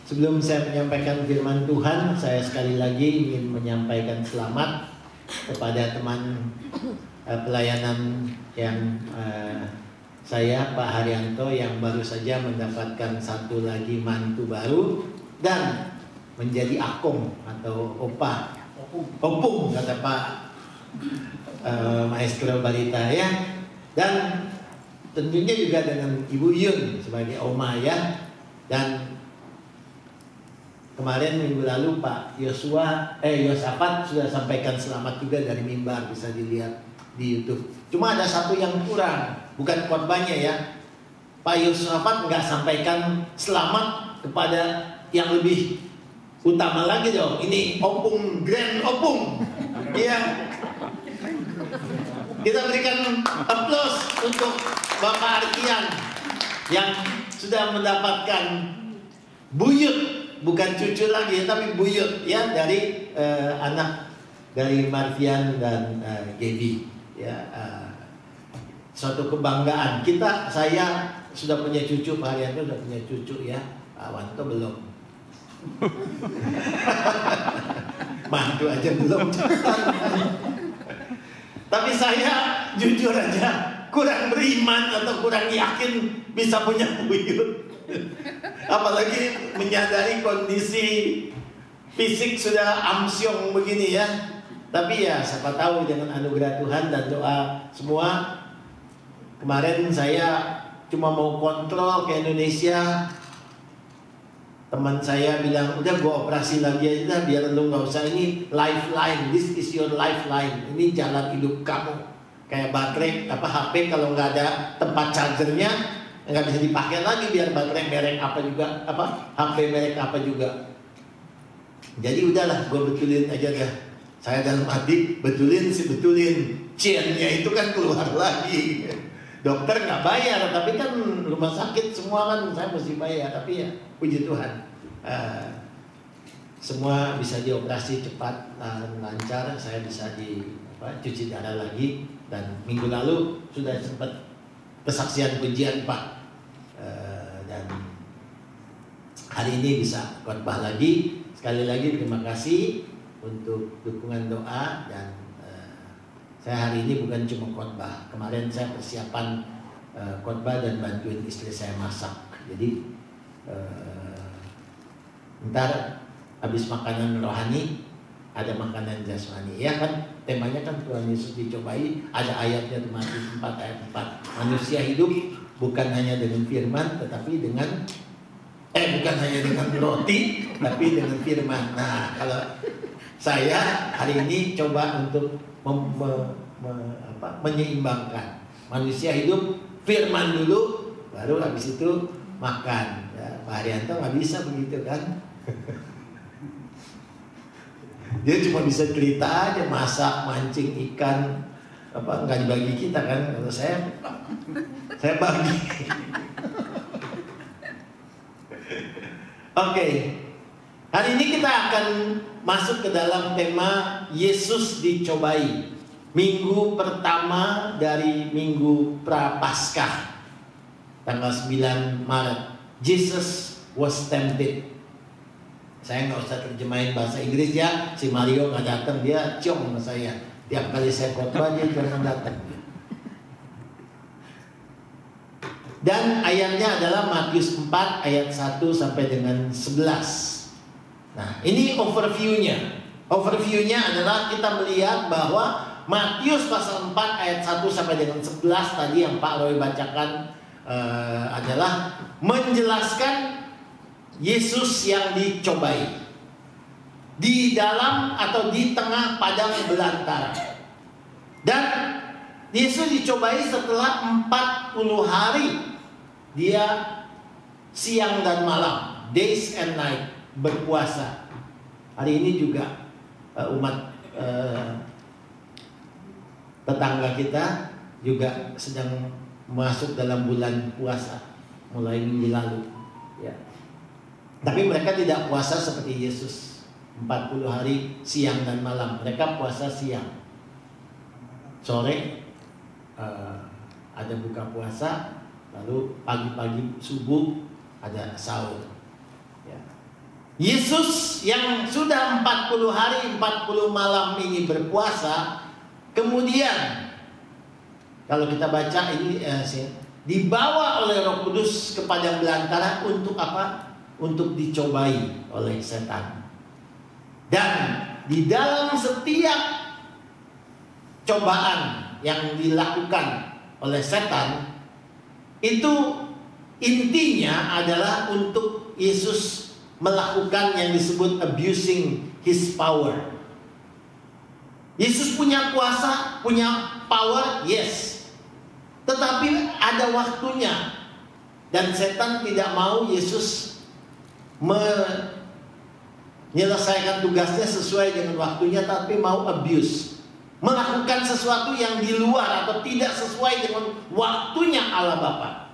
Sebelum saya menyampaikan firman Tuhan, saya sekali lagi ingin menyampaikan selamat kepada teman pelayanan yang saya, Pak Haryanto, yang baru saja mendapatkan satu lagi mantu baru dan menjadi akong atau opa, opung kata Pak Maestro Balita ya. Dan tentunya juga dengan Ibu Yun sebagai oma ya. Dan kemarin minggu lalu Pak Yosafat sudah sampaikan selamat juga dari mimbar, bisa dilihat di YouTube. Cuma ada satu yang kurang, bukan khotbahnya ya. Pak Yosafat nggak sampaikan selamat kepada yang lebih utama lagi dong. Ini opung, grand opung. Iya. Kita berikan aplaus untuk Bapak Arkian yang sudah mendapatkan buyut. Bukan cucu lagi, tapi buyut ya dari anak dari Marvian dan Gaby. Ya, suatu kebanggaan. Saya sudah punya cucu, Pak Haryanto sudah punya cucu ya, Pak Wanto belum. Mantu aja belum. Tapi saya jujur aja kurang beriman atau kurang yakin bisa punya buyut. Apalagi menyadari kondisi fisik sudah amsyong begini ya. Tapi ya siapa tahu dengan anugerah Tuhan dan doa semua. Kemarin saya cuma mau kontrol ke Indonesia. Teman saya bilang, udah gua operasi lagi aja biar lu gak usah, ini lifeline, this is your lifeline. Ini jalan hidup kamu. Kayak baterai HP kalau nggak ada tempat chargernya nggak bisa dipakai lagi, biar baterai merek apa juga, HP merek apa juga. Jadi udahlah, gue betulin aja dah. Saya dalam hati betulin, chainnya itu kan keluar lagi. Dokter nggak bayar, tapi kan rumah sakit semua kan saya mesti bayar. Tapi ya puji Tuhan, semua bisa dioperasi cepat dan lancar. Saya bisa cuci darah lagi, dan minggu lalu sudah sempat kesaksian pujian Pak. Dan hari ini bisa khotbah lagi. Sekali lagi terima kasih untuk dukungan doa. Dan saya hari ini bukan cuma khotbah. Kemarin saya persiapan khotbah dan bantuin istri saya masak. Jadi ntar habis makanan rohani ada makanan jasmani. Ya kan temanya kan Tuhan Yesus dicobai. Ada ayatnya di Matius 4 ayat 4. Manusia hidup bukan hanya dengan firman, tetapi dengan bukan hanya dengan roti, tapi dengan firman. Nah, kalau saya hari ini coba untuk menyeimbangkan. Manusia hidup firman dulu, baru habis itu makan. Ya, Pak Haryanto nggak bisa begitu kan? Dia cuma bisa cerita aja, masak, mancing ikan, nggak dibagi kita kan. Kalau saya bagi. Oke. Hari ini kita akan masuk ke dalam tema Yesus dicobai. Minggu pertama dari minggu Prapaskah, tanggal 9 Maret. Jesus was tempted. Saya nggak usah terjemahin bahasa Inggris ya. Si Mario nggak datang, dia ciong sama saya. Tiap kali saya khotbah dia jangan datang. Dan ayatnya adalah Matius 4 ayat 1 sampai dengan 11. Nah, ini overview-nya. Overview-nya adalah kita melihat bahwa Matius pasal 4 ayat 1 sampai dengan 11 tadi yang Pak Roy bacakan adalah menjelaskan Yesus yang dicobai di dalam atau di tengah padang belantara. Dan Yesus dicobai setelah 40 hari. Dia siang dan malam, days and night, berpuasa. Hari ini juga umat tetangga kita juga sedang masuk dalam bulan puasa, mulai minggu lalu ya. Tapi mereka tidak puasa seperti Yesus 40 hari siang dan malam. Mereka puasa siang, sore ada buka puasa, lalu pagi-pagi subuh ada sahur ya. Yesus yang sudah 40 hari 40 malam ini berpuasa, kemudian kalau kita baca ini dibawa oleh Roh Kudus ke padang belantara untuk apa? Untuk dicobai oleh setan. Dan di dalam setiap cobaan yang dilakukan oleh setan, itu intinya adalah untuk Yesus melakukan yang disebut abusing his power. Yesus punya kuasa, punya power, yes. Tetapi ada waktunya. Dan setan tidak mau Yesus menyelesaikan tugasnya sesuai dengan waktunya, tapi mau abuse. Melakukan sesuatu yang di luar atau tidak sesuai dengan waktunya Allah Bapa.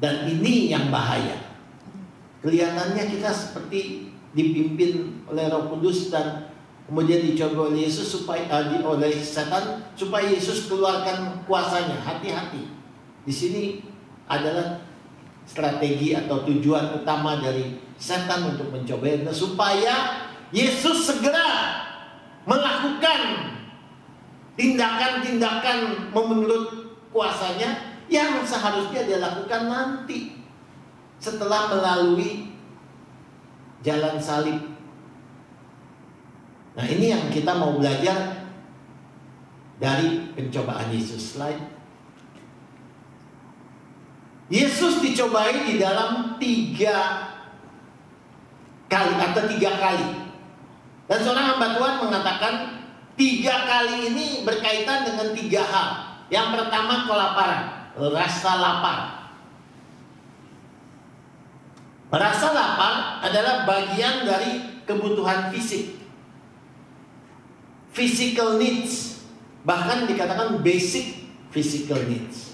Dan ini yang bahaya. Kelihatannya kita seperti dipimpin oleh Roh Kudus dan kemudian dicoba oleh Yesus oleh setan supaya Yesus keluarkan kuasanya. Hati-hati. Di sini adalah strategi atau tujuan utama dari setan untuk mencoba supaya Yesus segera melakukan tindakan-tindakan menurut kuasanya yang seharusnya dia lakukan nanti setelah melalui jalan salib. Nah, ini yang kita mau belajar dari pencobaan Yesus. Slide. Yesus dicobai di dalam 3 kali atau 3 kali. Dan seorang hamba Tuhan mengatakan 3 kali ini berkaitan dengan 3 hal. Yang pertama kelaparan, rasa lapar. Rasa lapar adalah bagian dari kebutuhan fisik. Physical needs. Bahkan dikatakan basic physical needs.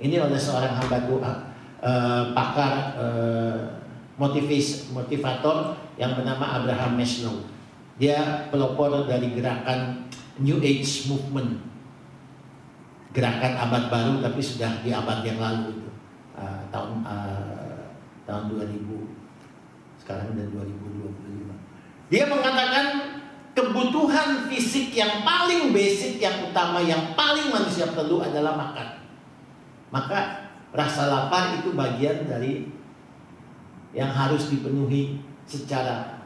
Ini oleh seorang hamba Tuhan, pakar motivator yang bernama Abraham Maslow. Dia pelopor dari gerakan New Age Movement. Gerakan abad baru tapi sudah di abad yang lalu itu. Tahun 2000, sekarang udah 2025. Dia mengatakan kebutuhan fisik yang paling basic, yang utama, yang paling manusia perlu adalah makan. Maka rasa lapar itu bagian dari yang harus dipenuhi secara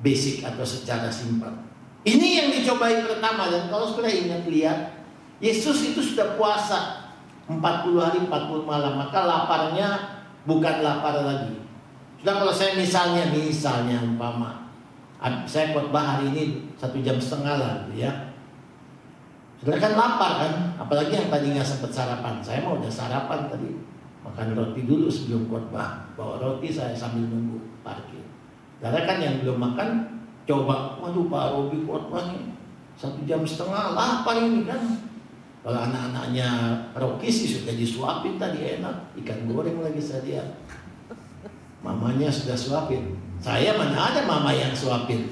basic atau secara simpel. Ini yang dicobai pertama. Dan kalau sudah ingat lihat, Yesus itu sudah puasa 40 hari 40 malam. Maka laparnya bukan lapar lagi. Sudah kalau saya misalnya umpama saya khotbah hari ini 1,5 jam lah gitu ya. Sudah kan lapar kan, apalagi yang tadi nggak sempat sarapan. Saya mau udah sarapan tadi, makan roti dulu sebelum khotbah. Bawa roti saya sambil nunggu parkir. Karena kan yang belum makan coba, waduh Pak Robi khotbahnya 1,5 jam, lapar ini kan. Kalau anak-anaknya Rocky sih sudah disuapin tadi, enak. Ikan goreng lagi saya lihat. Mamanya sudah suapin. Saya mana ada mama yang suapin.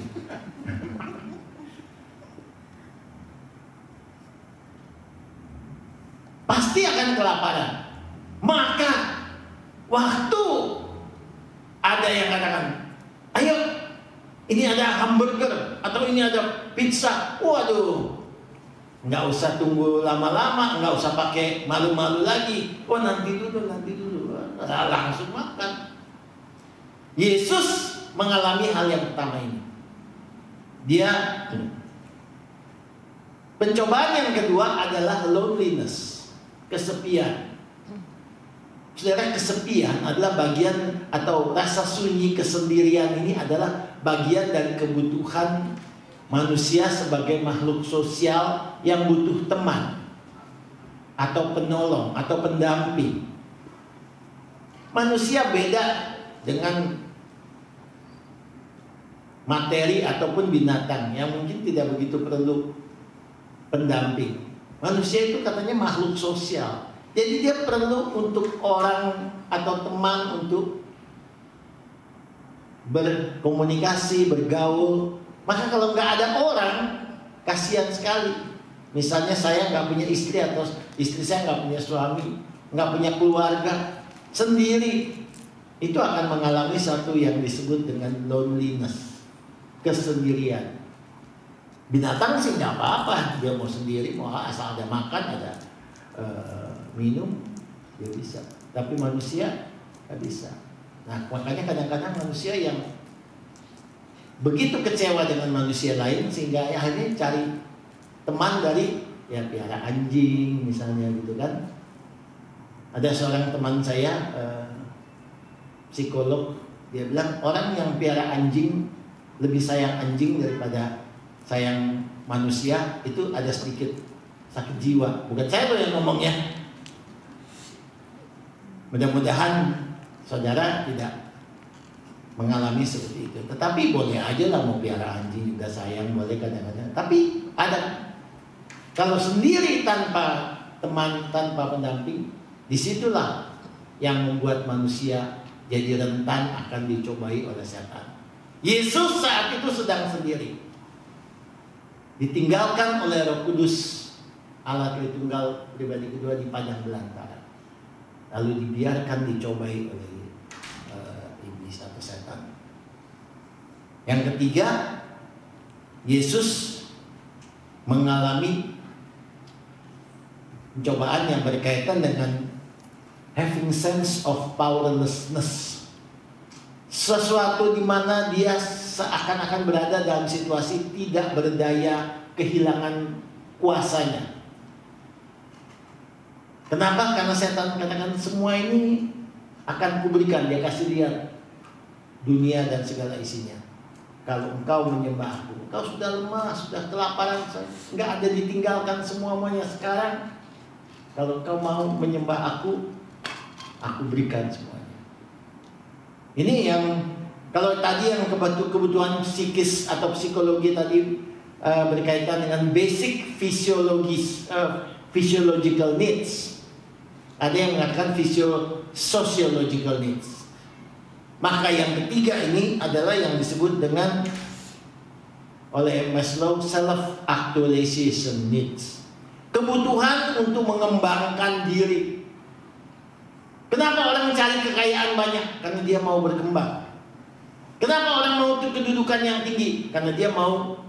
Pasti akan kelaparan. Maka waktu ada yang katakan, ayo ini ada hamburger atau ini ada pizza. Waduh, nggak usah tunggu lama-lama, nggak usah pakai malu-malu lagi. Oh nanti dulu, langsung makan. Yesus mengalami hal yang pertama ini. Dia pencobaan yang kedua adalah loneliness, kesepian. Saudara, kesepian adalah bagian atau rasa sunyi, kesendirian ini adalah bagian dari kebutuhan manusia sebagai makhluk sosial yang butuh teman atau penolong atau pendamping. Manusia beda dengan materi ataupun binatang yang mungkin tidak begitu perlu pendamping. Manusia itu katanya makhluk sosial. Jadi dia perlu untuk orang atau teman untuk berkomunikasi, bergaul. Maka kalau nggak ada orang, kasihan sekali. Misalnya saya nggak punya istri atau istri saya nggak punya suami, nggak punya keluarga, sendiri. itu akan mengalami satu yang disebut dengan loneliness, kesendirian. Binatang sih nggak apa-apa, dia mau sendiri, mau asal ada makan, ada minum, dia bisa. Tapi manusia nggak bisa. Nah, makanya kadang-kadang manusia yang begitu kecewa dengan manusia lain sehingga akhirnya cari teman dari ya piara anjing misalnya gitu kan. Ada seorang teman saya psikolog, dia bilang orang yang piara anjing lebih sayang anjing daripada sayang manusia, itu ada sedikit sakit jiwa. Bukan saya loh yang ngomongnya. Mudah-mudahan saudara tidak mengalami seperti itu. Tetapi boleh aja lah mau piara anjing juga sayang, boleh kadang-kadang. Tapi ada, kalau sendiri tanpa teman, tanpa pendamping, disitulah yang membuat manusia jadi rentan akan dicobai oleh setan. Yesus saat itu sedang sendiri, ditinggalkan oleh Roh Kudus, Allah Tritunggal pribadi kedua di padang belantara, lalu dibiarkan dicobai oleh iblis atau setan. Yang ketiga, Yesus mengalami pencobaan yang berkaitan dengan having sense of powerlessness, sesuatu di mana dia seakan-akan berada dalam situasi tidak berdaya, kehilangan kuasanya. Kenapa? Karena setan katakan semua ini akan kuberikan, dia kasih lihat dunia dan segala isinya. Kalau engkau menyembah aku, engkau sudah lemah, sudah kelaparan, enggak ada, ditinggalkan semuanya. Sekarang kalau engkau mau menyembah aku berikan semuanya. Ini yang kalau tadi yang kebutuhan psikis atau psikologi tadi berkaitan dengan basic physiological needs. Ada yang mengatakan sociological needs. Maka yang ketiga ini adalah yang disebut dengan oleh Maslow self-actualization needs. Kebutuhan untuk mengembangkan diri. Kenapa orang mencari kekayaan banyak? Karena dia mau berkembang. Kenapa orang mau kedudukan yang tinggi? Karena dia mau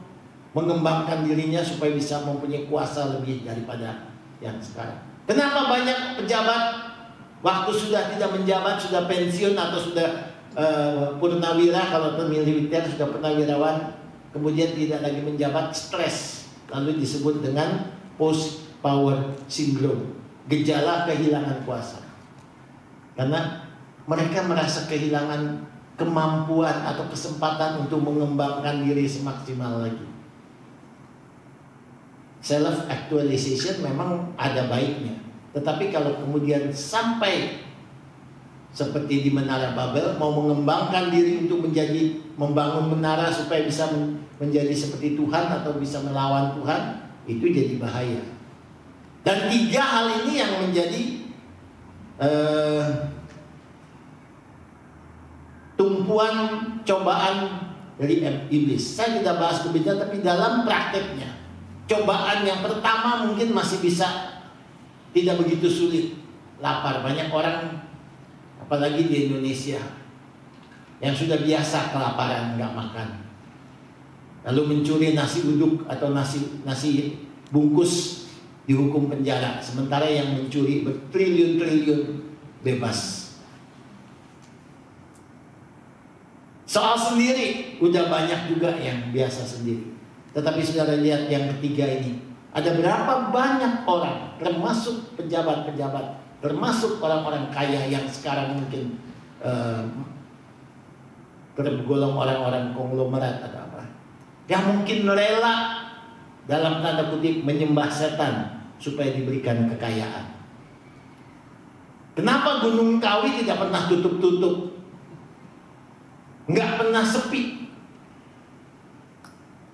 mengembangkan dirinya supaya bisa mempunyai kuasa lebih daripada yang sekarang. Kenapa banyak pejabat waktu sudah tidak menjabat, sudah pensiun atau sudah purnawira, kalau militer sudah purnawirawan, kemudian tidak lagi menjabat, stres, lalu disebut dengan post power syndrome, gejala kehilangan kuasa. Karena mereka merasa kehilangan kemampuan atau kesempatan untuk mengembangkan diri semaksimal lagi. Self-actualization memang ada baiknya. Tetapi kalau kemudian sampai seperti di Menara Babel, mau mengembangkan diri untuk membangun menara supaya bisa menjadi seperti Tuhan atau bisa melawan Tuhan, itu jadi bahaya. Dan tiga hal ini yang menjadi tumpuan cobaan dari iblis. Saya tidak bahas kebetulan, tapi dalam prakteknya cobaan yang pertama mungkin masih bisa tidak begitu sulit. Lapar, banyak orang apalagi di Indonesia yang sudah biasa kelaparan, nggak makan, lalu mencuri nasi uduk atau nasi bungkus dihukum penjara, sementara yang mencuri bertriliun-triliun bebas. Soal sendiri udah banyak juga yang biasa sendiri. Tetapi saudara lihat yang ketiga ini, ada berapa banyak orang, termasuk pejabat-pejabat, termasuk orang-orang kaya yang sekarang mungkin tergolong orang-orang konglomerat atau apa, yang mungkin rela dalam tanda kutip menyembah setan supaya diberikan kekayaan. Kenapa Gunung Kawi tidak pernah tutup-tutup? Nggak pernah sepi.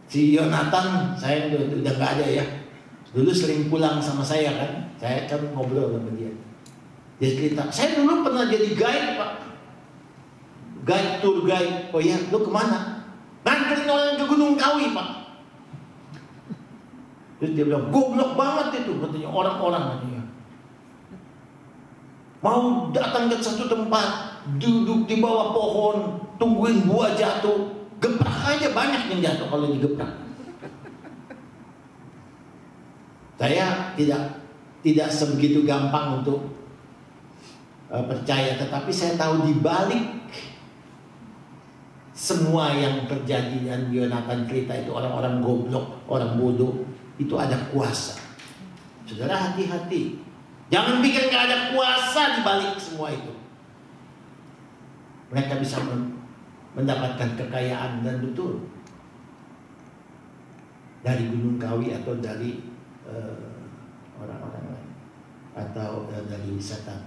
Si Yonatan, saya udah nggak ada ya, dulu sering pulang sama saya kan, saya kan ngobrol sama dia. Dia cerita, saya dulu pernah jadi guide pak, guide, tour guide. Oh iya, lu kemana? Nganterin orang ke Gunung Kawi pak. Terus dia bilang, goblok banget itu katanya orang-orang katanya. Mau datang ke satu tempat, duduk di bawah pohon, tungguin buah jatuh. Geprak aja banyak yang jatuh kalau digeprak. Saya tidak sebegitu gampang untuk percaya, tetapi saya tahu di balik semua yang terjadi dan Yonatan cerita itu orang-orang goblok, orang bodoh, itu ada kuasa. Saudara hati-hati, jangan pikir gak ada kuasa di balik semua itu. Mereka bisa mendapatkan kekayaan, dan betul dari Gunung Kawi atau dari orang-orang lain atau dari setan.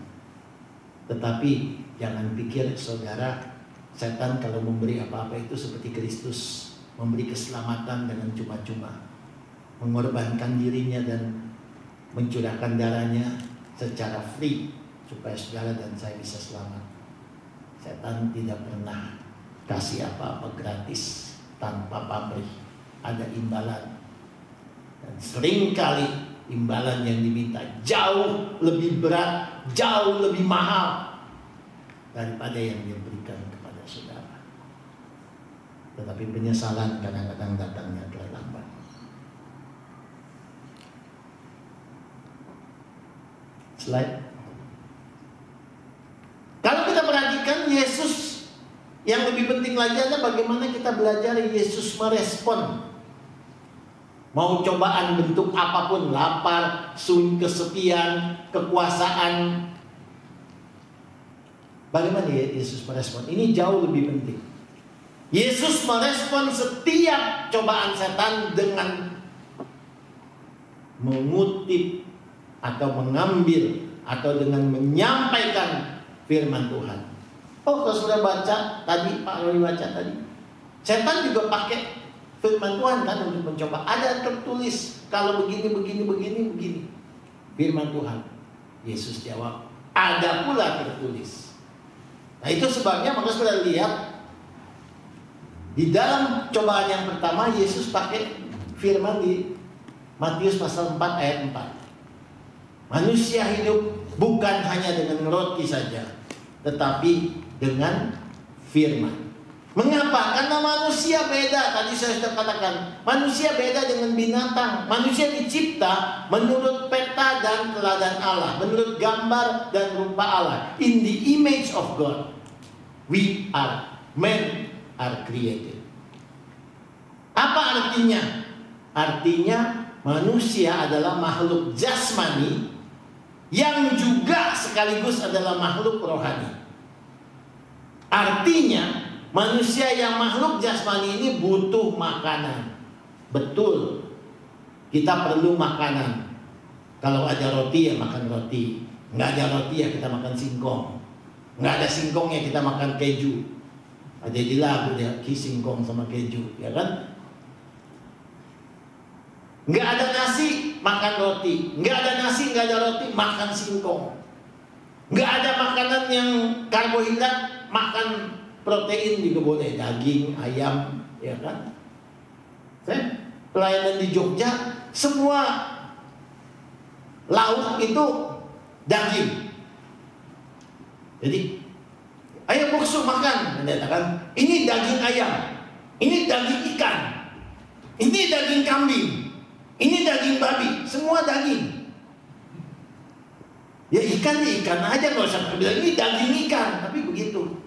Tetapi jangan pikir saudara, setan kalau memberi apa-apa itu seperti Kristus, memberi keselamatan dengan cuma-cuma, mengorbankan dirinya dan mencurahkan darahnya secara free supaya saudara dan saya bisa selamat. Setan tidak pernah kasih apa-apa gratis tanpa pamrih, ada imbalan. Dan seringkali imbalan yang diminta jauh lebih berat, jauh lebih mahal daripada yang dia berikan kepada saudara. Tetapi penyesalan kadang-kadang datangnya terlambat. Slide. Kalau kita perhatikan Yesus, yang lebih penting lagi adalah bagaimana kita belajar Yesus merespon. Mau cobaan bentuk apapun, lapar, kesepian, kekuasaan. Bagaimana Yesus merespon? Ini jauh lebih penting. Yesus merespon setiap cobaan setan dengan mengutip atau mengambil atau dengan menyampaikan firman Tuhan. Oh, kalau sudah baca tadi, Pak Roy baca tadi, setan juga pakai firman Tuhan kan untuk mencoba. Ada tertulis kalau begini. Firman Tuhan. Yesus jawab, ada pula tertulis. Nah, itu sebabnya maka sudah lihat di dalam cobaan yang pertama Yesus pakai firman di Matius pasal 4 ayat 4. Manusia hidup bukan hanya dengan roti saja, tetapi dengan firman. Mengapa? Karena manusia beda. Tadi saya sudah katakan, manusia beda dengan binatang. Manusia dicipta menurut peta dan teladan Allah, menurut gambar dan rupa Allah. In the image of God, men are created. Apa artinya? Artinya manusia adalah makhluk jasmani yang juga sekaligus adalah makhluk rohani. Artinya manusia yang makhluk jasmani ini butuh makanan. Betul, kita perlu makanan. Kalau ada roti ya makan roti, nggak ada roti ya kita makan singkong, nggak ada singkong ya kita makan keju. Ada di lagu ya, singkong sama keju, ya kan? Nggak ada nasi, makan roti. Nggak ada nasi, nggak ada roti, makan singkong. Nggak ada makanan yang karbohidrat, makan protein juga boleh, daging, ayam, ya kan? Pelayanan di Jogja, semua lauk itu daging. Jadi, ayo buksu makan, menyatakan ini daging ayam, ini daging ikan, ini daging kambing, ini daging babi, semua daging. Ya ikan aja, nggak usah bilang ini daging ikan, tapi begitu.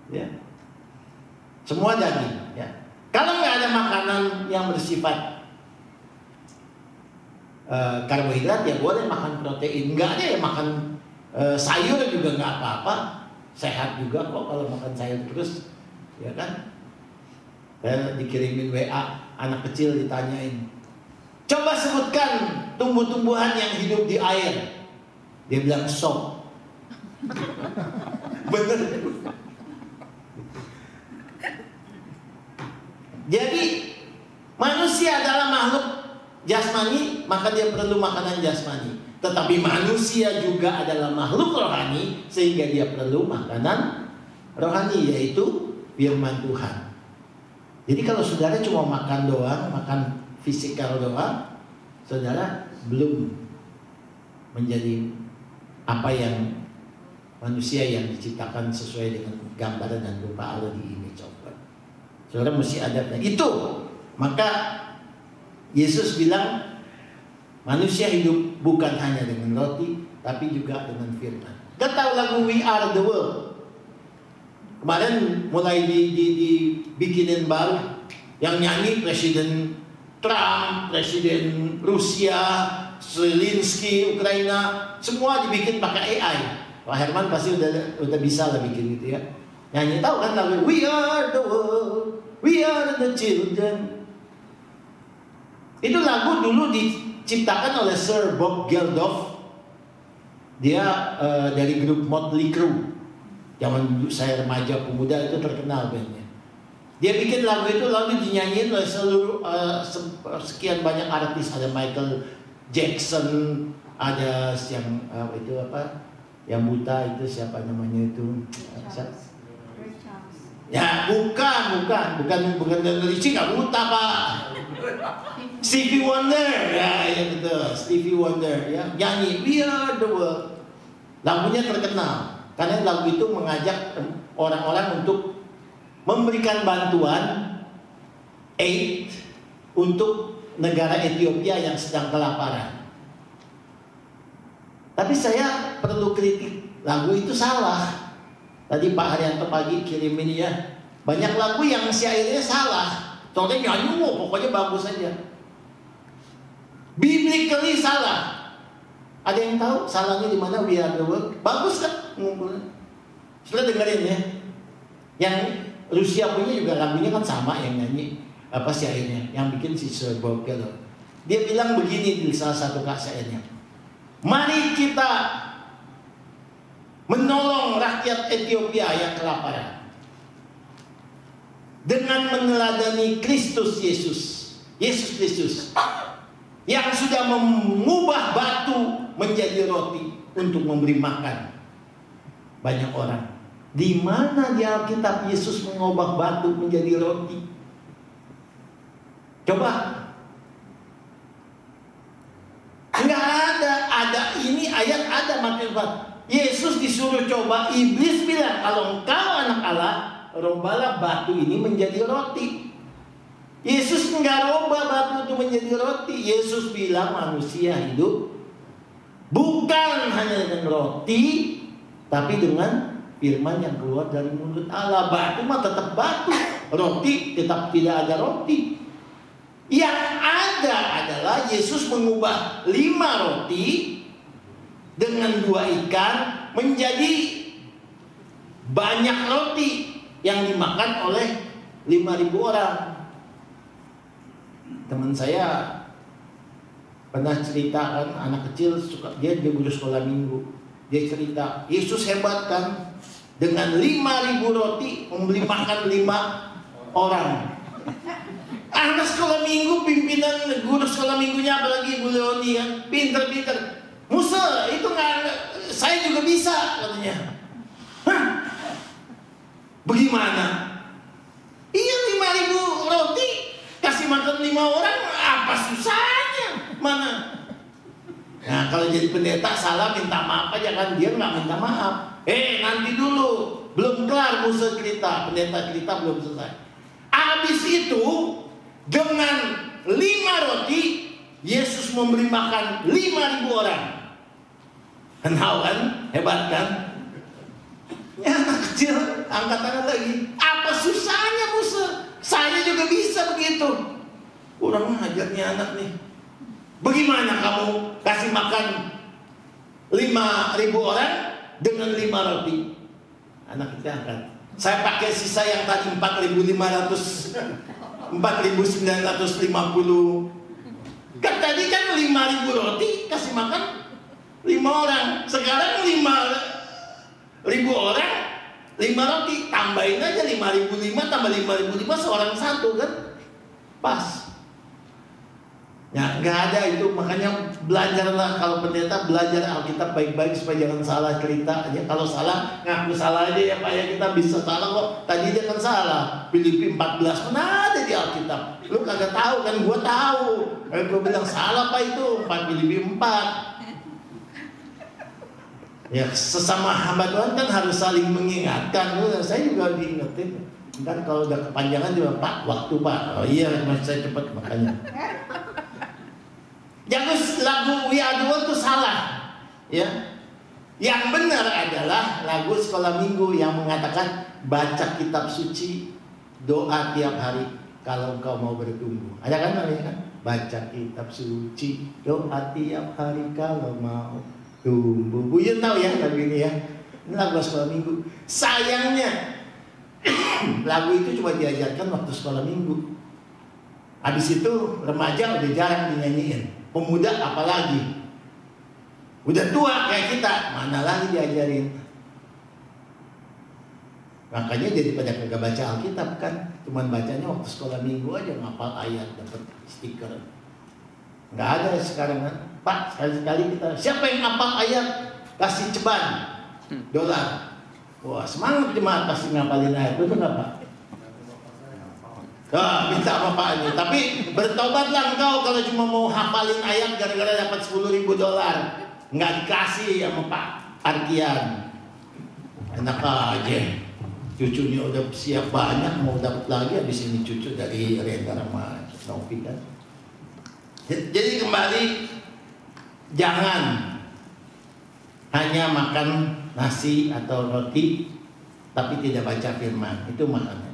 Ya, semua daging. Ya. Kalau nggak ada makanan yang bersifat karbohidrat, ya boleh makan protein. Nggak ada ya makan sayur juga nggak apa-apa, sehat juga kok kalau makan sayur terus, ya kan? Saya dikirimin WA, anak kecil ditanyain, coba sebutkan tumbuh-tumbuhan yang hidup di air. Dia bilang sop. Bener. Jadi manusia adalah makhluk jasmani, maka dia perlu makanan jasmani. Tetapi manusia juga adalah makhluk rohani, sehingga dia perlu makanan rohani, yaitu firman Tuhan. Jadi kalau saudara cuma makan doang, makan fisikal doang, saudara belum menjadi apa yang manusia yang diciptakan sesuai dengan gambaran dan rupa Allah di image of God. Saudara mesti ada itu. Maka Yesus bilang manusia hidup bukan hanya dengan roti, tapi juga dengan firman. Kita tahu lagu We Are the World. Kemarin mulai dibikinin baru. Yang nyanyi Presiden Trump, Presiden Rusia, Zelensky, Ukraina, semua dibikin pakai AI. Pak Herman pasti udah bisa lah bikin gitu ya. Nyanyi tahu kan lagu We Are the World, We Are the Children. Itu lagu dulu diciptakan oleh Sir Bob Geldof. Dia dari grup Motley Crue. Zaman dulu saya remaja pemuda itu terkenal bandnya. Dia bikin lagu itu lalu dinyanyiin oleh seluruh sekian banyak artis. Ada Michael Jackson, ada yang itu apa? Yang buta itu siapa namanya itu? Ya bukan dari Cina, nggak buta Pak. Stevie Wonder, ya betul, Stevie Wonder ya nyanyi We Are the World. Lagunya terkenal karena lagu itu mengajak orang-orang untuk memberikan bantuan aid untuk negara Ethiopia yang sedang kelaparan. Tapi saya perlu kritik, lagu itu salah. Tadi Pak Haryanto pagi kirim ini ya, banyak lagu yang syairnya salah. Contohnya nyanyi, pokoknya bagus saja. Biblically salah. Ada yang tahu salahnya di mana We Are the World? Bagus kan ngumpulnya. Sudah dengerin ya. Yang Rusia punya juga lagunya kan sama yang nyanyi apa syairnya, yang bikin si Sir Bob Geldof. Dia bilang begini di salah satu syairnya. Mari kita menolong rakyat Ethiopia yang kelaparan dengan meneladani Kristus Yesus Kristus yang sudah mengubah batu menjadi roti untuk memberi makan banyak orang. Di mana di Alkitab Yesus mengubah batu menjadi roti? Coba. Enggak ada. Ada ini ayat ada Matius 4. Yesus disuruh coba, iblis bilang, kalau engkau anak Allah, robalah batu ini menjadi roti. Yesus enggak robah batu itu menjadi roti. Yesus bilang manusia hidup bukan hanya dengan roti, tapi dengan firman yang keluar dari mulut Allah. Batu mah tetap batu, roti tetap tidak ada roti. Yang ada adalah Yesus mengubah 5 roti dengan 2 ikan menjadi banyak roti yang dimakan oleh 5.000 orang. Teman saya pernah ceritakan, anak kecil dia guru sekolah minggu. Dia cerita, Yesus hebat kan, dengan 5.000 roti memberi makan 5 orang. Anak sekolah minggu, pimpinan guru sekolah minggunya apalagi Bu Leoni kan, pinter-pinter. Musa itu nggak, saya juga bisa katanya. Hah? Bagaimana? Iya 5.000 roti kasih makan 5 orang, apa susahnya? Mana? Nah kalau jadi pendeta salah minta maaf aja kan, dia nggak minta maaf. Nanti dulu, belum kelar Musa cerita, pendeta cerita belum selesai. Habis itu dengan 5 roti Yesus memberi makan 5.000 orang. Kenal kan? Hebat kan? Ya anak kecil angkat tangan lagi. Apa susahnya Musa? Saya juga bisa begitu. Kurang ajarnya anak nih. Bagaimana kamu kasih makan 5.000 orang dengan 5 roti? Anak kita angkat. Saya pakai sisa yang tadi 4.950. Kan tadi kan 5.000 roti kasih makan 5 orang. Sekarang 5.000 orang 5 roti. Tambahin aja 5.005 tambah 5.005 seorang satu kan? Pas. Ya nggak ada itu. Makanya belajarlah, kalau pendeta belajar Alkitab baik-baik supaya jangan salah cerita aja. Kalau salah ngaku salah aja ya Pak ya, kita bisa salah kok. Tadi dia kan salah. Filipi 14 mana ada di Alkitab? Lu kagak tahu kan? Gua tahu. Gue bilang salah Pak itu 4 Filipi 4. Ya sesama hamba Tuhan kan harus saling mengingatkan. Saya juga diingetin. Ntar kalau udah kepanjangan juga, Pak, waktu Pak. Oh iya, masih saya cepat makanya. Jangan lagu We Are The World itu salah. Ya. Yang benar adalah lagu sekolah minggu yang mengatakan baca kitab suci, doa tiap hari kalau engkau mau bertumbuh. Ada kan namanya kan? Baca kitab suci, doa tiap hari kalau mau tumbuh. Buyun tahu ya lagu ini ya? Ini lagu sekolah minggu. Sayangnya lagu itu cuma diajarkan waktu sekolah minggu. Habis itu remaja udah jarang dinyanyiin. Pemuda apalagi. Udah tua kayak kita, mana lagi diajarin. Makanya jadi pada kagak baca Alkitab kan. Cuman bacanya waktu sekolah minggu aja, ngapal ayat, dapat stiker. Nggak ada sekarang kan. Pak, sekali-sekali kita, siapa yang ngapal ayat, kasih ceban dolar. Wah, semangat jemaat pasti ngapalin ayat. Betul nggak Pak? Minta sama Pak ini. Tapi bertobatlah engkau kalau cuma mau hafalin ayat gara-gara dapat 10.000 dolar. Nggak dikasih sama Pak Arkian. Enak aja. Cucunya udah siap banyak, mau dapat lagi. Habis ini cucu dari Renda sama Novi kan. Jadi kembali, jangan hanya makan nasi atau roti tapi tidak baca firman. Itu makanya.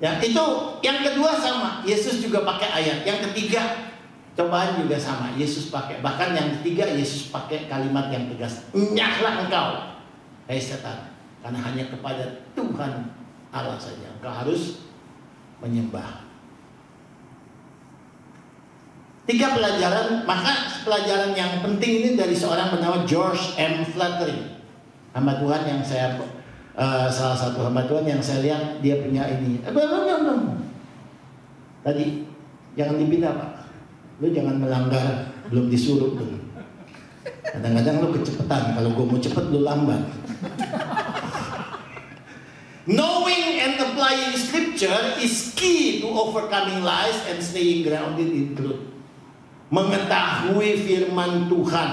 Ya, itu yang kedua sama. Yesus juga pakai ayat. Yang ketiga cobaan juga sama. Yesus pakai. Bahkan yang ketiga Yesus pakai kalimat yang tegas. Enyahlah engkau, hai setan, karena hanya kepada Tuhan Allah saja engkau harus menyembah. 3 pelajaran. Maka pelajaran yang penting ini dari seorang bernama George M. Flattery, hamba Tuhan yang saya salah satu hamba Tuhan yang saya lihat dia punya ini. Tadi jangan dipindah Pak. Lu jangan melanggar, belum disuruh tuh. Kadang-kadang lu kecepatan. Kalau gue mau cepet lu lambat. Knowing and applying scripture is key to overcoming lies and staying grounded in truth. Mengetahui firman Tuhan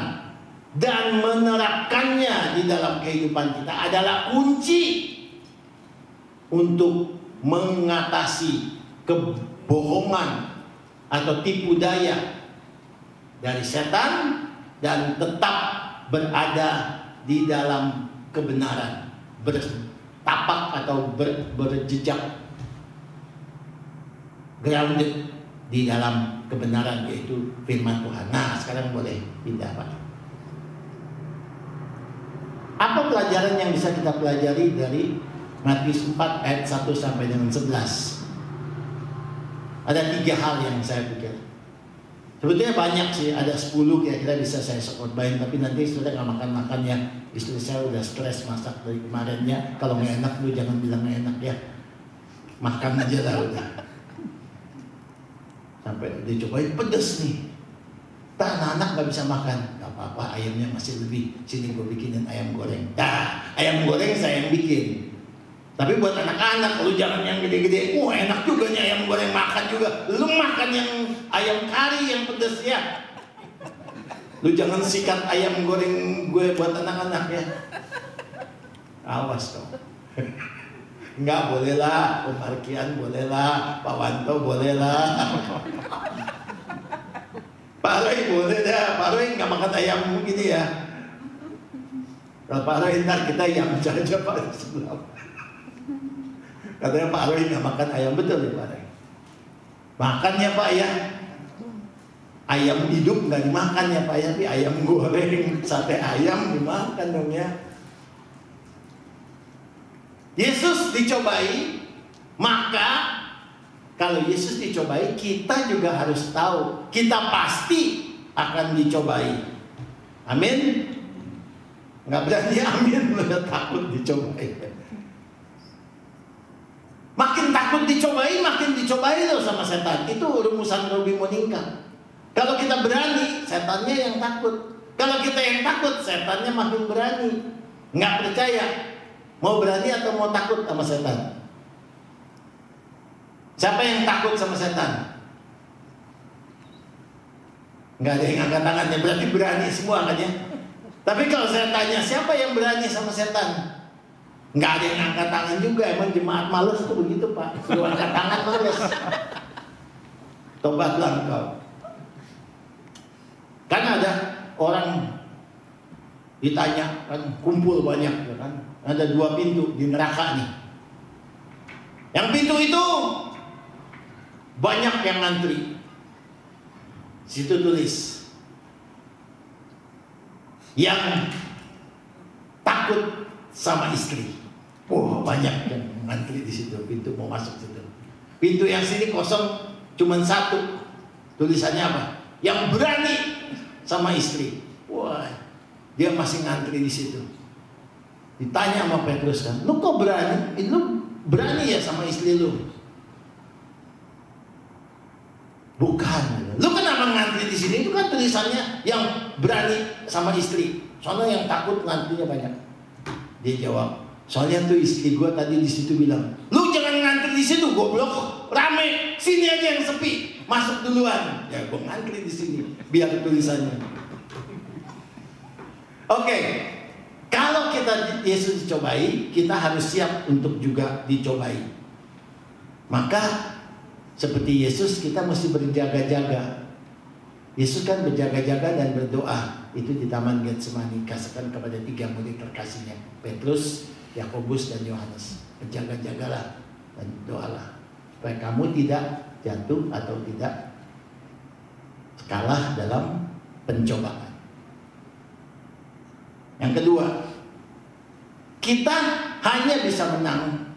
dan menerapkannya di dalam kehidupan kita adalah kunci untuk mengatasi kebohongan atau tipu daya dari setan dan tetap berada di dalam kebenaran, bertapak atau berjejak grounded di dalam kebenaran, yaitu firman Tuhan. Nah, sekarang boleh pindah Pak. Apa pelajaran yang bisa kita pelajari dari Matius 4 ayat 1 sampai dengan 11? Ada 3 hal yang saya pikir. Sebetulnya banyak sih, ada 10 kira-kira bisa saya khotbahin, tapi nanti sudah nggak makan-makan ya. Istri saya udah stres masak dari kemarinnya. Kalau nggak enak lu jangan bilang nggak enak ya. Makan aja lah udah. Sampai dicobain pedes nih. Anak nggak bisa makan. Gak apa-apa, ayamnya masih lebih. Sini gue bikinin ayam goreng. Nah, ayam goreng saya yang bikin. Tapi buat anak-anak, lu jangan yang gede-gede. Enak juga nih ayam goreng, makan juga. Lu makan yang ayam kari yang pedes ya. Lu jangan sikat ayam goreng gue buat anak-anak ya. Awas dong. Enggak, boleh lah. Om Arkian boleh lah. Pak Wanto boleh lah. Pak Roy boleh dah. Pak Roy nggak makan ayam begini ya. Kalau Pak Roy ntar kita ayam saja Pak sebelah. Katanya Pak Roy nggak makan ayam, betul ya Pak Roy? Makan ya Pak ya. Ayam hidup nggak dimakan ya Pak ya, tapi ayam goreng, sate ayam dimakan dong ya. Yesus dicobai, maka kalau Yesus dicobai, kita juga harus tahu kita pasti akan dicobai. Amin. Nggak berani amin, udah takut dicobai. Makin takut dicobai, makin dicobai loh sama setan. Itu rumusan Robi Monika. Kalau kita berani, setannya yang takut. Kalau kita yang takut, setannya makin berani. Nggak percaya. Mau berani atau mau takut sama setan? Siapa yang takut sama setan? Nggak ada yang angkat tangannya, berarti berani semua kan ya? Tapi kalau saya tanya, siapa yang berani sama setan? Nggak ada yang angkat tangan juga. Emang jemaat males tuh begitu, Pak. Suruh angkat tangan males. Tobatlah engkau. Kan ada orang ditanya, kan kumpul banyak, ya kan? Ada 2 pintu di neraka nih. Yang pintu itu banyak yang ngantri. Situ tulis, yang takut sama istri. Oh, banyak yang ngantri di situ. Pintu mau masuk situ. Pintu yang sini kosong, cuman 1. Tulisannya apa? Yang berani sama istri. Wah, dia masih ngantri di situ. Ditanya sama Petrus kan, lu kok berani? Lu berani ya sama istri lu? Bukan. Lu kenapa ngantri di sini? Itu kan tulisannya yang berani sama istri. Soalnya yang takut ngantrinya banyak. Dia jawab, soalnya tuh istri gua tadi di situ bilang, lu jangan ngantri di situ, goblok, rame, sini aja yang sepi, masuk duluan. Ya gua ngantri di sini, biar tulisannya. Oke, kalau kita Yesus dicobai, kita harus siap untuk juga dicobai. Maka seperti Yesus, kita mesti berjaga-jaga. Yesus kan berjaga-jaga dan berdoa. Itu di Taman Getsemani, katakan kepada 3 murid terkasihnya, Petrus, Yakobus, dan Yohanes. Berjaga-jagalah dan doalah supaya kamu tidak jatuh atau tidak kalah dalam pencobaan. Yang kedua, kita hanya bisa menang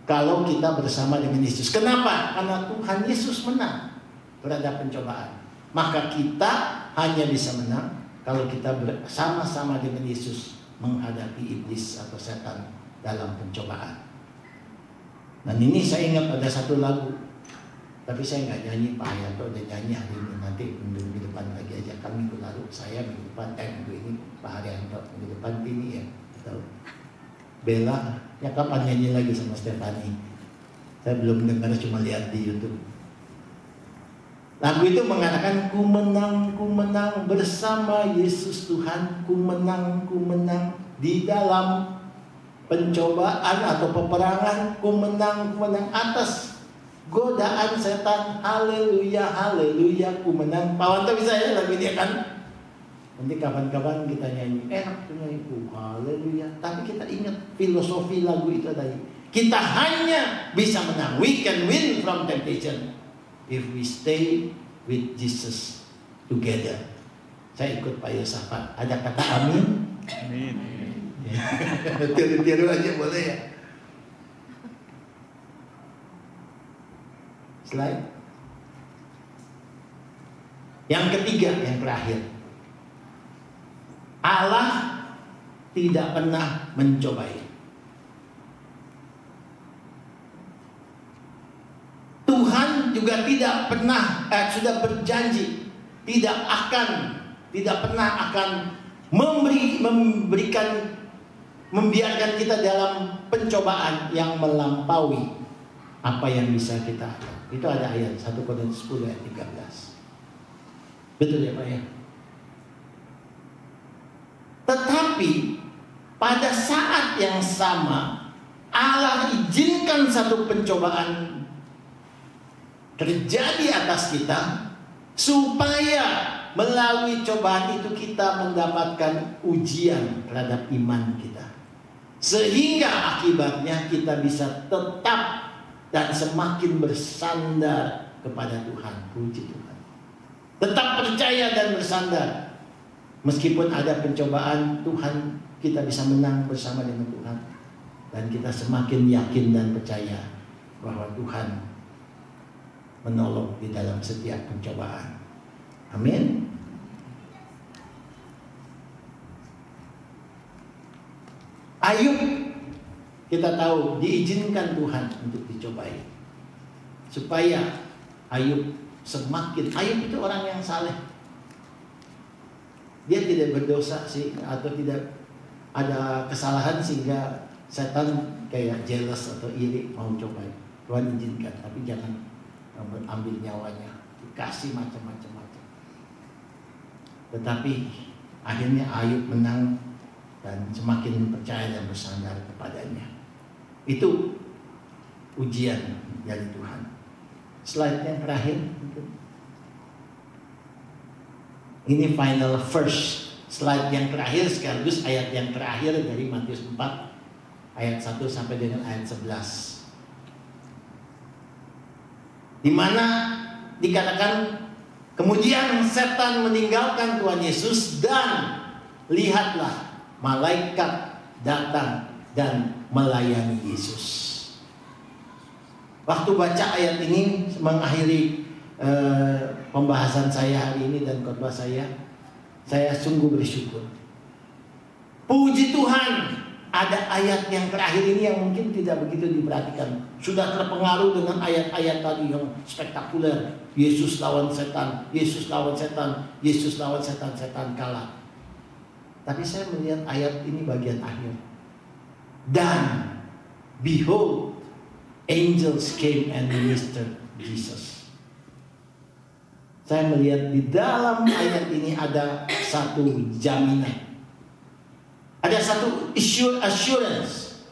kalau kita bersama dengan Yesus. Kenapa? Karena Tuhan Yesus menang terhadap pencobaan. Maka kita hanya bisa menang kalau kita bersama-sama dengan Yesus menghadapi iblis atau setan dalam pencobaan. Dan ini saya ingat ada satu lagu, tapi saya nggak nyanyi. Pak Hayanto udah nyanyi hari ini, nanti minggu depan lagi aja. Kan minggu lalu saya, minggu depan minggu ini Pak Hayanto, minggu depan Tini ya, atau Bella. Ya kapan nyanyi lagi sama Stefani? Saya belum dengar, cuma lihat di YouTube. Lagu itu mengatakan, ku menang bersama Yesus Tuhan, ku menang di dalam pencobaan atau peperangan, ku menang atas godaan setan. Haleluya, haleluya, ku menang. Pak Wanto bisa ya lagu ini kan? Nanti kapan-kapan kita nyanyi, enak tuh nyanyi, haleluya. Tapi kita ingat filosofi lagu itu tadi. Kita hanya bisa menang. We can win from temptation if we stay with Jesus together. Saya ikut Pak Yosafat. Ada kata amin? Amin. Tiru-tiru aja boleh ya. Slide. Yang ketiga, yang terakhir. Allah tidak pernah mencobai. Tuhan juga tidak pernah sudah berjanji tidak pernah akan membiarkan kita dalam pencobaan yang melampaui apa yang bisa kita ada. Itu ada ayat 1 Korintus 10 ayat 13. Betul ya Pak ya? Tetapi pada saat yang sama Allah izinkan satu pencobaan terjadi atas kita supaya melalui cobaan itu kita mendapatkan ujian terhadap iman kita, sehingga akibatnya kita bisa tetap dan semakin bersandar kepada Tuhan. Puji Tuhan. Tetap percaya dan bersandar. Meskipun ada pencobaan, Tuhan, kita bisa menang bersama dengan Tuhan. Dan kita semakin yakin dan percaya bahwa Tuhan menolong di dalam setiap pencobaan. Amin. Ayub, kita tahu diizinkan Tuhan untuk dicobai supaya Ayub itu orang yang saleh. Dia tidak berdosa sih, atau tidak ada kesalahan sehingga setan kayak jealous atau iri mau cobai. Tuhan izinkan, tapi jangan ambil nyawanya, dikasih macam-macam. Tetapi Akhirnya Ayub menang dan semakin percaya dan bersandar kepadanya. Itu ujian dari Tuhan. Slide yang terakhir. Ini final verse. Slide yang terakhir sekaligus ayat yang terakhir dari Matius 4 ayat 1 sampai dengan ayat 11. Di mana dikatakan kemudian setan meninggalkan Tuhan Yesus dan lihatlah malaikat datang dan melayani Yesus. Waktu baca ayat ini mengakhiri pembahasan saya hari ini dan khotbah saya sungguh bersyukur. Puji Tuhan, ada ayat yang terakhir ini yang mungkin tidak begitu diperhatikan. Sudah terpengaruh dengan ayat-ayat tadi yang spektakuler. Yesus lawan setan, Yesus lawan setan, Yesus lawan setan, setan kalah. Tapi saya melihat ayat ini bagian akhir. Dan behold, angels came and ministered Jesus. Saya melihat di dalam ayat ini ada satu jaminan. Ada satu assurance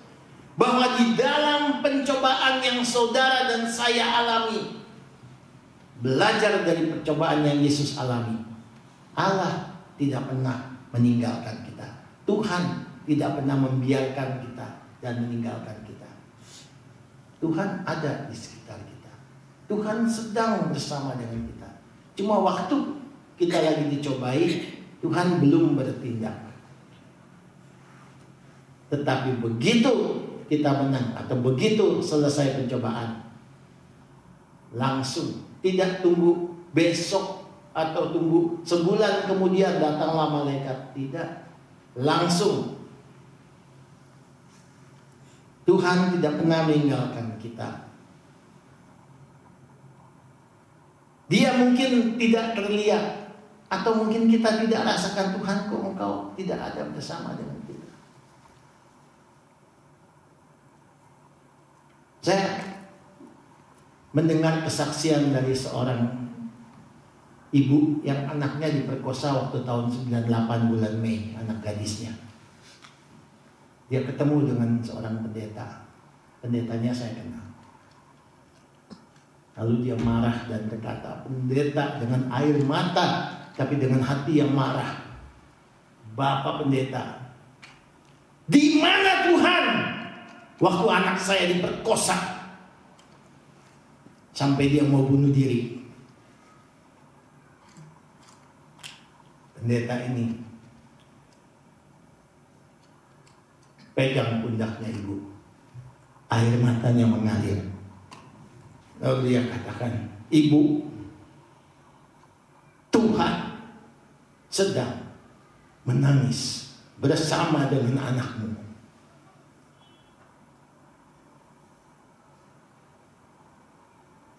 bahwa di dalam pencobaan yang saudara dan saya alami, belajar dari percobaan yang Yesus alami, Allah tidak pernah meninggalkan kita. Tuhan tidak pernah membiarkan kita dan meninggalkan kita. Tuhan ada di sekitar kita. Tuhan sedang bersama dengan kita. Cuma waktu kita lagi dicobai, Tuhan belum bertindak. Tetapi begitu kita menang atau begitu selesai pencobaan, langsung, tidak tunggu besok atau tunggu sebulan kemudian datanglah malaikat. Tidak, langsung. Tuhan tidak pernah meninggalkan kita. Dia mungkin tidak terlihat, atau mungkin kita tidak rasakan, Tuhan kok engkau tidak ada bersama dengan kita. Saya mendengar kesaksian dari seorang ibu yang anaknya diperkosa waktu tahun 98 bulan Mei, anak gadisnya. Dia ketemu dengan seorang pendeta. Pendetanya saya kenal. Lalu dia marah dan berkata, pendeta dengan air mata, tapi dengan hati yang marah, Bapak pendeta, di mana Tuhan waktu anak saya diperkosa sampai dia mau bunuh diri? Pendeta ini pegang pundaknya ibu, air matanya mengalir. Lalu dia katakan, Ibu, Tuhan sedang menangis bersama dengan anakmu.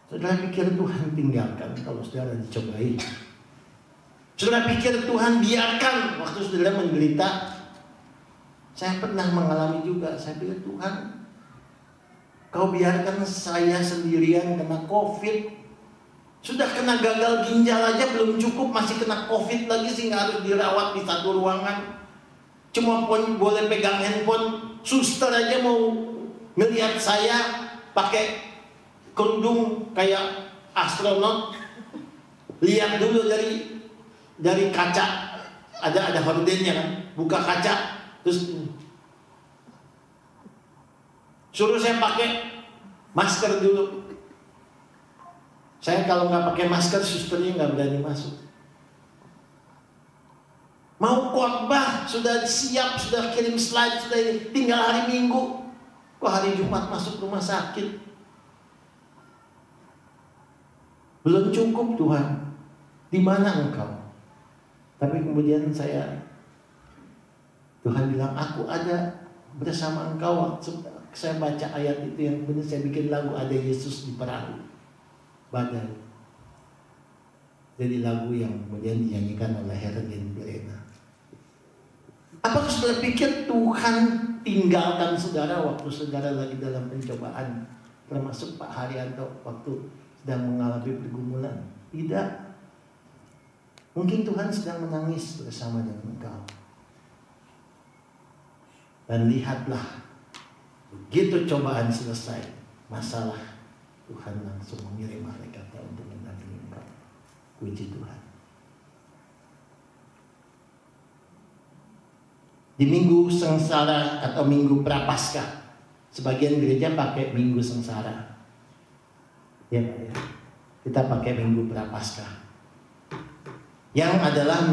Saudara pikir Tuhan tinggalkan kalau saudara dicobai? Saudara pikir Tuhan biarkan waktu saudara menderita? Saya pernah mengalami juga. Saya pikir, Tuhan, Kau biarkan saya sendirian kena COVID. Sudah kena gagal ginjal aja belum cukup, masih kena COVID lagi sehingga harus dirawat di satu ruangan. Cuma boleh pegang handphone. Suster aja mau ngelihat saya pakai kerudung kayak astronot. Lihat dulu dari kaca. Ada hordennya kan. Buka kaca terus suruh saya pakai masker dulu. Saya kalau nggak pakai masker, susternya nggak berani masuk. Mau khotbah, sudah siap, sudah kirim slide, sudah ini, tinggal hari Minggu. Kok hari Jumat masuk rumah sakit? Belum cukup Tuhan. Di mana engkau? Tapi kemudian Tuhan bilang, aku ada bersama engkau. Saya baca ayat itu yang kemudian saya bikin lagu, ada Yesus di perahu badai. Jadi lagu yang kemudian dinyanyikan oleh Herlin Birena. Apakah saudara pikir Tuhan tinggalkan saudara waktu saudara lagi dalam pencobaan? Termasuk Pak Haryanto waktu sedang mengalami pergumulan. Tidak. Mungkin Tuhan sedang menangis bersama dengan engkau. Dan lihatlah, begitu cobaan selesai, masalah, Tuhan langsung mengirim malaikatnya untuk mendampingi engkau. Puji Tuhan. Di minggu sengsara atau minggu prapaskah, sebagian gereja pakai minggu sengsara. Ya, ya. Kita pakai minggu prapaskah. Yang adalah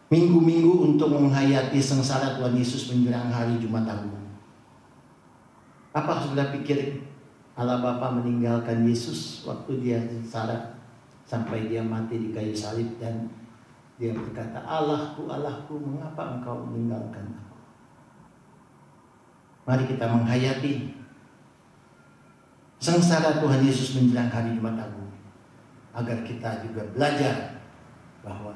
minggu-minggu untuk menghayati sengsara Tuhan Yesus menjelang hari Jumat Agung. Apa sudah pikir Allah Bapa meninggalkan Yesus waktu dia sengsara sampai dia mati di kayu salib dan dia berkata, Allahku, Allahku, mengapa engkau meninggalkan aku? Mari kita menghayati sengsara Tuhan Yesus menjelang hari Jumat Agung, agar kita juga belajar bahwa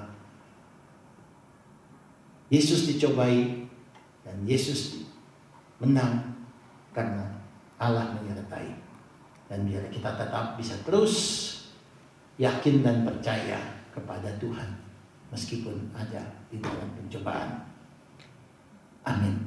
Yesus dicobai dan Yesus menang karena Allah menyertai. Dan biar kita tetap bisa terus yakin dan percaya kepada Tuhan meskipun ada di dalam pencobaan. Amin.